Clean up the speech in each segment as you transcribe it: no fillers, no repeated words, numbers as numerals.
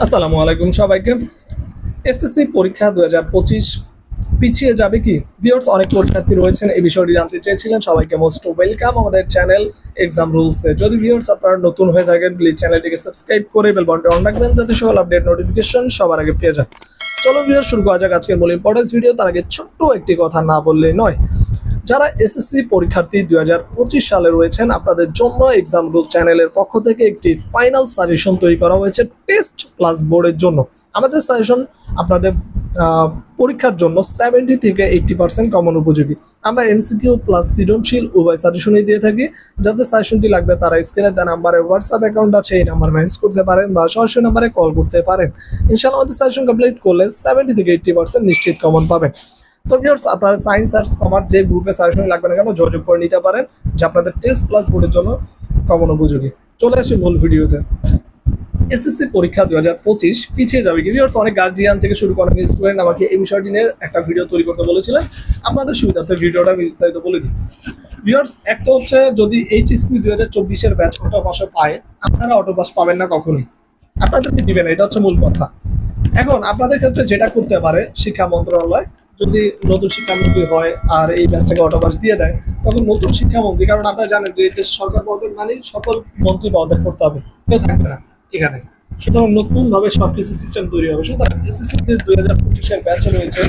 আসসালামু আলাইকুম সবাইকে। এসএসসি পরীক্ষা 2025 পিছিয়ে যাবে কি? ভিউয়ার্স, অনেক পরীক্ষার্থী রয়েছেন এই বিষয়টি জানতে চেয়েছিলেন। সবাইকে মোস্ট ওয়েলকাম আমাদের চ্যানেল এক্সাম রুলসে। যদি ভিউয়ার্স আপনারা নতুন হয়ে থাকেন, প্লিজ চ্যানেলটিকে সাবস্ক্রাইব করে বেল বাটনটি অন রাখবেন যাতে সকল আপডেট নোটিফিকেশন সবার আগে পেয়ে যান। চলো ভিউয়ার্স, শুরু করা যাক আজকের মূল ইম্পর্টেন্স ভিডিও। তার আগে ছোট্ট একটি কথা না বললেই নয়। যারা এসএসসি পরীক্ষার্থী 2025 সালে রয়েছেন, আপনাদের জন্য এক্সাম রুল চ্যানেলের পক্ষ থেকে একটি ফাইনাল সাজেশন তৈরি করা হয়েছে টেস্ট প্লাস বোর্ডের জন্য। আমাদের সাজেশন আপনাদের পরীক্ষার জন্য 70 থেকে 80% কমন উপযোগী। আমরা এমসিকিউ প্লাস সৃজনশীল উভয় সাজেশনই দিয়ে থাকি। যাদের সাজেশনটি লাগবে তারা স্ক্রিনে দেওয়া নাম্বারে হোয়াটসঅ্যাপ অ্যাকাউন্ট আছে, এই নাম্বার মেসেজ করতে পারেন বা সরাসরি নাম্বারে কল করতে পারেন। ইনশাআল্লাহ আমাদের সাজেশন কমপ্লিট করলে 70 থেকে 80% নিশ্চিত কমন পাবেন। তো ভিউয়ার্স, আপনারা সায়েন্স আর্টস কমার্স যে গ্রুপে সাজেশন লাগবে না কেন যোগাযোগ করে নিতে পারেন, যে আপনাদের টেস্ট প্লাস বোর্ডের জন্য কমন উপযোগী। চলে আসি মূল ভিডিওতে। এসএসসি পরীক্ষা 2025 পিছিয়ে যাবে কি? ভিউয়ার্স, অনেক গার্জিয়ান থেকে শুরু করে স্টুডেন্ট আমাকে এই বিষয়টি নিয়ে একটা ভিডিও তৈরি করতে বলেছিলেন। আপনাদের সুবিধার্থে ভিডিওটা আমি বিস্তারিত বলে দিই। ভিউয়ার্স, একটা হচ্ছে যদি এইচএসসি 2024 ব্যাচ অটো পাসে পায়, আপনারা অটো পাস পাবেন না কখনোই, আপনাদেরকে দিবেন, এটা হচ্ছে মূল কথা। এখন আপনাদের ক্ষেত্রে যেটা করতে পারে শিক্ষা মন্ত্রণালয়, যদি নতুন শিক্ষামন্ত্রী হয় আর এই ব্যাচটাকে অটোপাস দিয়ে দেয়, তখন নতুন শিক্ষামন্ত্রী, কারণ আপনারা জানেন যে দেশ সরকার পদের মানে সকল মন্ত্রী পদত্যাগ করতে হবে, কেউ থাকবে না এখানে। সুতরাং নতুনভাবে সবকিছু সিস্টেম তৈরি হবে। সুতরাং এসএসসি যে 2025 ব্যাচে রয়েছে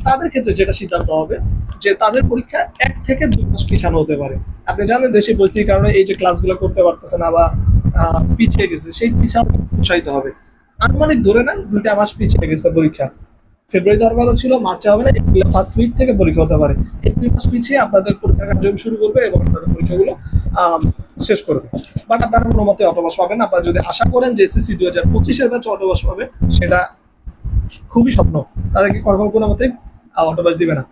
তাদের ক্ষেত্রে যেটা সিদ্ধান্ত হবে যে তাদের পরীক্ষা 1 থেকে 2 মাস পিছানো হতে পারে। আপনি জানেন দেশের পরিস্থিতির কারণে এই যে ক্লাসগুলো করতে পারতেছে না বা পিছিয়ে গেছে, সেই পিছানো উৎসাহিত হবে। আনুমানিক ধরে নেন 2টা মাস পিছিয়ে গেছে পরীক্ষা। ফেব্রুয়ারি দেওয়ার কথা ছিল, মার্চে হবে না, এপ্রিলের ফার্স্ট উইক থেকে পরীক্ষা হতে পারে। এই 2 মাস পিছিয়ে আপনাদের পরীক্ষা কার্যক্রম শুরু করবে এবং আপনাদের পরীক্ষাগুলো শেষ করবে। বাট আপনারা কোনো মতে অটোপাস পাবেন না। আপনারা যদি আশা করেন যে এসএসসি 2025 ব্যাচ অটোপাস পাবে, সেটা খুবই স্বপ্ন, তাদেরকে কখনো কোনো মতে অটোপাস দিবে না।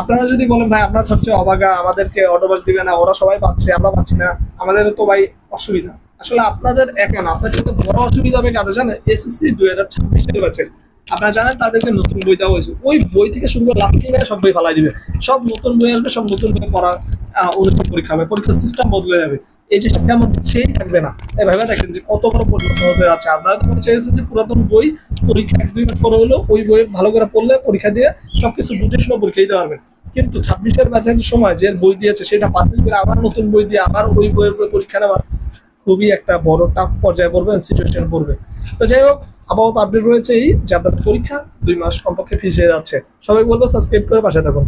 আপনারা যদি বলেন ভাই আপনার সবচেয়ে অবাগা, আমাদেরকে অটোপাস দিবে না, ওরা সবাই পাচ্ছে আমরা পাচ্ছি না, আমাদের তো ভাই অসুবিধা। আসলে আপনাদের একা না, আপনার সাথে বড় অসুবিধা হবে কাদের জানেন? এসএসসি 2026 ব্যাচের। আপনারা জানেন তাদেরকে নতুন বই দেওয়া হয়েছে, ওই বই থেকে শুরু করে লাস্ট দিনে সব বই ফালাই দিবে, সব নতুন বই আসবে, সব নতুন বই পড়া অনুযায়ী পরীক্ষা হবে, পরীক্ষার সিস্টেম বদলে যাবে। এই যে সেটা আমার সেই থাকবে না। তাই ভেবে দেখেন যে কত বড় পরিবর্তন হতে যাচ্ছে। আপনারা তো চেয়েছেন যে পুরাতন বই পরীক্ষা 1-2 মাস পরে হলেও ওই বই ভালো করে পড়লে পরীক্ষা দিয়ে সবকিছু বুঝে শুনে পরীক্ষা দিতে পারবেন। কিন্তু 26 ব্যাচের সময় যে বই দিয়েছে সেটা বাতিল করে আবার নতুন বই দিয়ে আবার ওই বইয়ের উপরে পরীক্ষা নেওয়া খুবই একটা বড় টাফ পর্যায়ে পড়বে, সিচুয়েশন পড়বে। তো যাই হোক, আপাতত আপডেট রয়েছে এই যে আপনাদের পরীক্ষা 2 মাস কমপক্ষে পিছিয়ে যাচ্ছে। সবাই বলবো সাবস্ক্রাইব করে পাশে থাকুন।